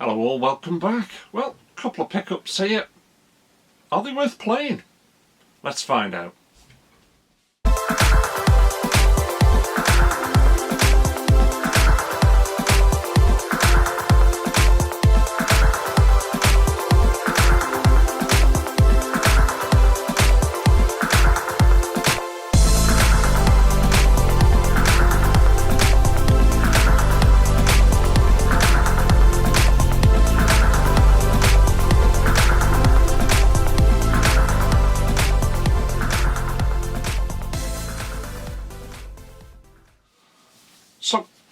Hello all, welcome back. Well, a couple of pickups here. Are they worth playing? Let's find out.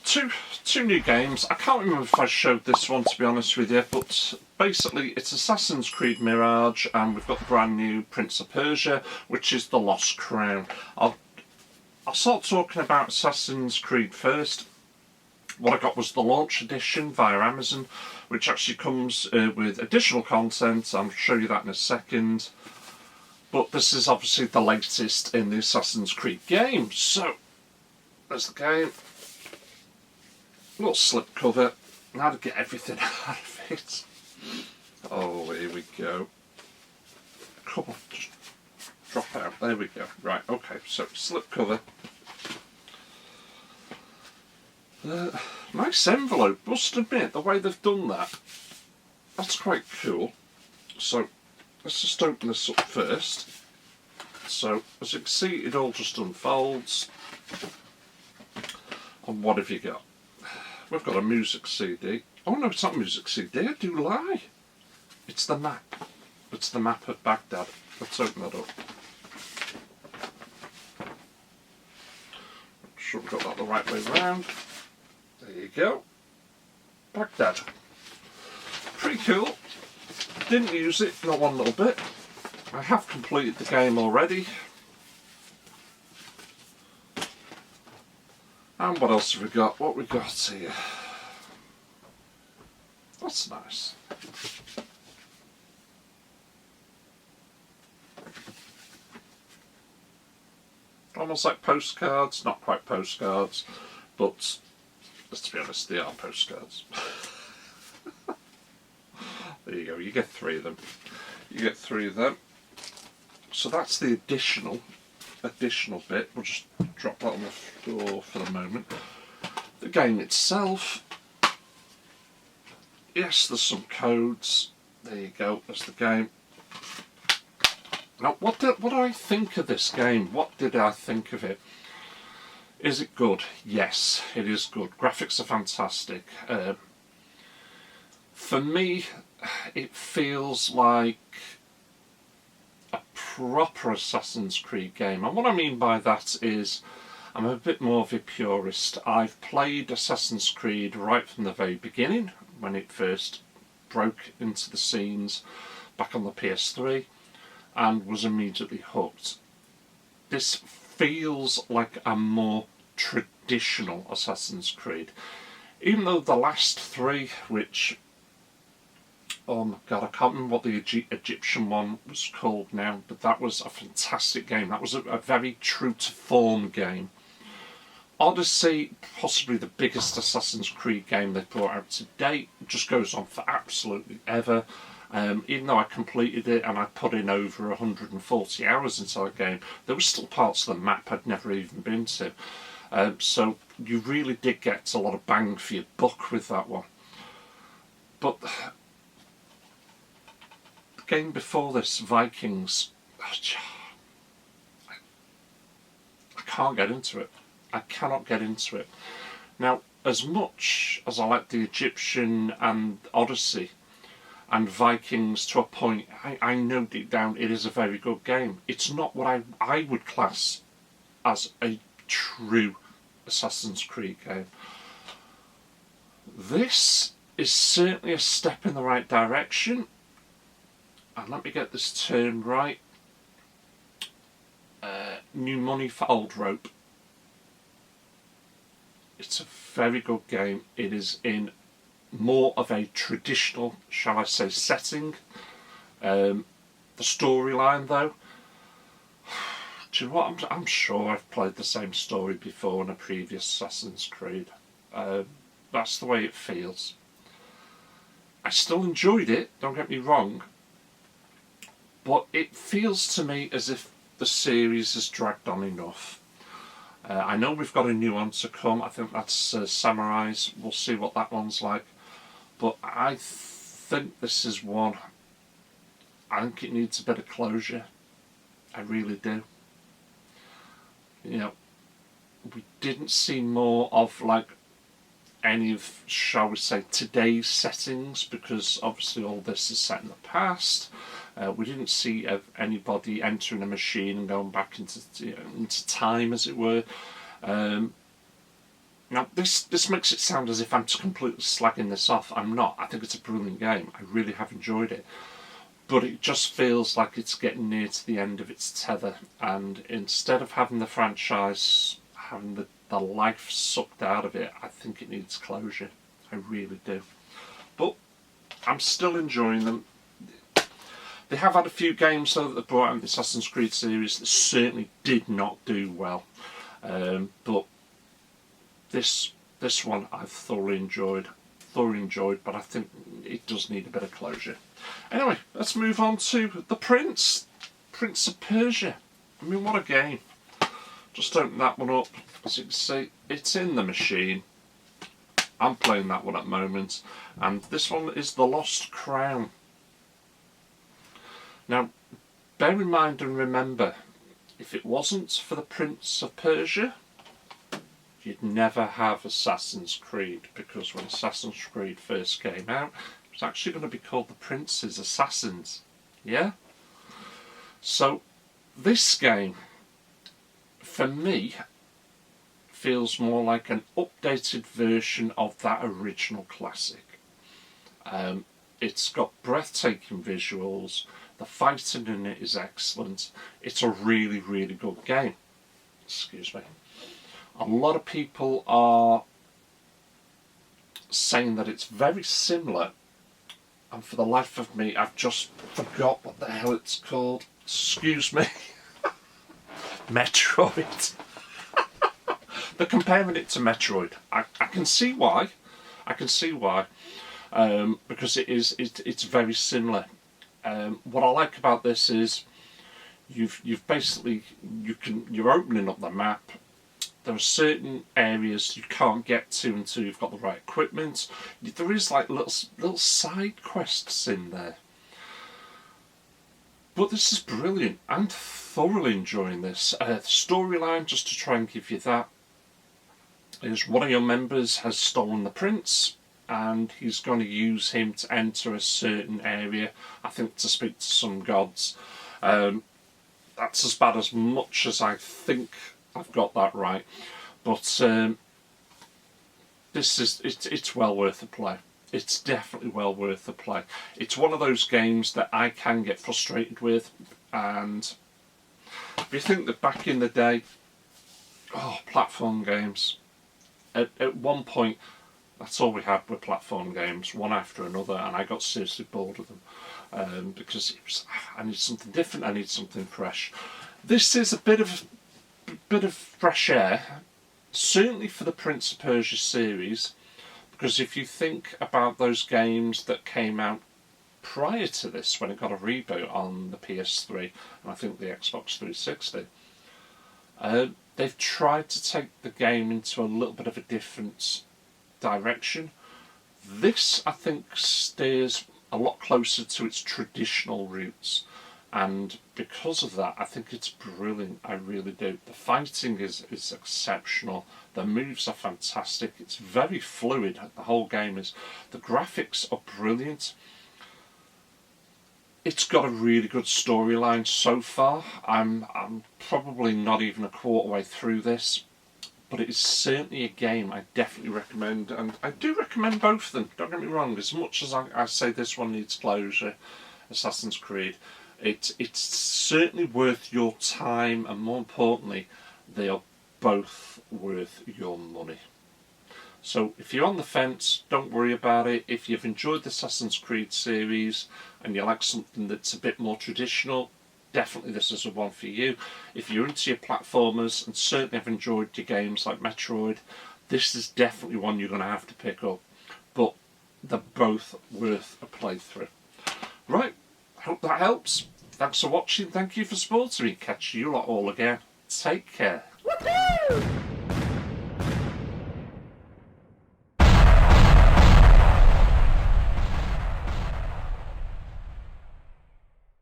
So, two new games. I can't remember if I showed this one, to be honest with you, but basically it's Assassin's Creed Mirage, and we've got the brand new Prince of Persia, which is the Lost Crown. I'll start talking about Assassin's Creed first. What I got was the launch edition via Amazon, which actually comes with additional content. I'll show you that in a second. But this is obviously the latest in the Assassin's Creed game. So, there's the game. Little slip cover, and how to get everything out of it. Oh, here we go. Come on, just drop out. There we go. Right, okay, so slip cover. Nice envelope, must admit, the way they've done that. That's quite cool. So, let's just open this up first. So, as you can see, it all just unfolds. And what have you got? We've got a music CD. Oh no, it's not a music CD, I do lie. It's the map. It's the map of Baghdad. Let's open that up. I'm sure we've got that the right way round. There you go. Baghdad. Pretty cool. Didn't use it, not one little bit. I have completed the game already. And what else have we got? What we got here? That's nice. Almost like postcards, not quite postcards, but let's be honest, they are postcards. There you go, you get three of them. You get three of them. So that's the additional bit. We'll just drop that on the floor for the moment. The game itself, yes, there's some codes. There you go, that's the game. Now, what do I think of this game? What did I think of it? Is it good? Yes, it is good. Graphics are fantastic. For me, it feels like a proper Assassin's Creed game, and what I mean by that is I'm a bit more of a purist. I've played Assassin's Creed right from the very beginning when it first broke into the scenes back on the PS3 and was immediately hooked. This feels like a more traditional Assassin's Creed, even though the last three, which, oh my god, I can't remember what the Egyptian one was called now, but that was a fantastic game. That was a very true to form game. Odyssey, possibly the biggest Assassin's Creed game they've brought out to date, just goes on for absolutely ever. Even though I completed it and I put in over 140 hours into that game, there were still parts of the map I'd never even been to. So you really did get a lot of bang for your buck with that one. But game before this, Vikings, I can't get into it. I cannot get into it. Now, as much as I like the Egyptian and Odyssey and Vikings to a point, I know deep down it is a very good game. It's not what I would class as a true Assassin's Creed game. This is certainly a step in the right direction. And let me get this term right. New money for old rope. It's a very good game. It is in more of a traditional, shall I say, setting. The storyline, though, do you know what? I'm sure I've played the same story before in a previous Assassin's Creed. That's the way it feels. I still enjoyed it, don't get me wrong, but it feels to me as if the series has dragged on enough. I know we've got a new one to come. I think that's Samurai's. We'll see what that one's like. But I think this is one. I think it needs a bit of closure. I really do. You know, we didn't see more of like any of, shall we say, today's settings, because obviously all this is set in the past. We didn't see anybody entering a machine and going back into time, as it were. Now, this makes it sound as if I'm completely slagging this off. I'm not. I think it's a brilliant game. I really have enjoyed it. But it just feels like it's getting near to the end of its tether. And instead of having the franchise, having the life sucked out of it, I think it needs closure. I really do. But I'm still enjoying them. They have had a few games though that they brought out in the Assassin's Creed series that certainly did not do well. But this one I've thoroughly enjoyed, but I think it does need a bit of closure. Anyway, let's move on to the Prince of Persia. I mean, what a game. Just open that one up. As you can see, it's in the machine. I'm playing that one at the moment. And this one is The Lost Crown. Now, bear in mind and remember, if it wasn't for the Prince of Persia, you'd never have Assassin's Creed, because when Assassin's Creed first came out, it was actually going to be called The Prince's Assassins. Yeah? So, this game, for me, feels more like an updated version of that original classic. It's got breathtaking visuals. The fighting in it is excellent. It's a really, really good game. Excuse me. A lot of people are saying that it's very similar, and for the life of me, I've just forgot what the hell it's called. Excuse me. Metroid. They're comparing it to Metroid. I can see why. Because it's very similar. What I like about this is you've basically you're opening up the map. There are certain areas you can't get to until you've got the right equipment. There is like little side quests in there. But this is brilliant. I'm thoroughly enjoying this. The storyline, just to try and give you that, is one of your members has stolen the prince, and he's going to use him to enter a certain area, I think to speak to some gods. That's as bad as much as I think I've got that right. But it's well worth a play. It's definitely well worth a play. It's one of those games that I can get frustrated with, and if you think that back in the day, platform games, at one point, that's all we had were platform games, one after another, and I got seriously bored of them because it was, I need something different, I need something fresh. This is a bit of fresh air, certainly for the Prince of Persia series, because if you think about those games that came out prior to this, when it got a reboot on the PS3 and I think the Xbox 360, they've tried to take the game into a little bit of a different direction. This, I think, steers a lot closer to its traditional roots, and because of that, I think it's brilliant. I really do. The fighting is exceptional. The moves are fantastic. It's very fluid. The whole game is. The graphics are brilliant. It's got a really good storyline so far. I'm probably not even a quarter way through this, but it is certainly a game I definitely recommend, and I do recommend both of them, don't get me wrong. As much as I say this one needs closure, Assassin's Creed, it's certainly worth your time, and more importantly, they are both worth your money. So if you're on the fence, don't worry about it. If you've enjoyed the Assassin's Creed series and you like something that's a bit more traditional, definitely this is the one for you. If you're into your platformers and certainly have enjoyed your games like Metroid, this is definitely one you're going to have to pick up. But they're both worth a playthrough. Right, hope that helps. Thanks for watching, thank you for supporting me. Catch you lot all again. Take care. Woohoo!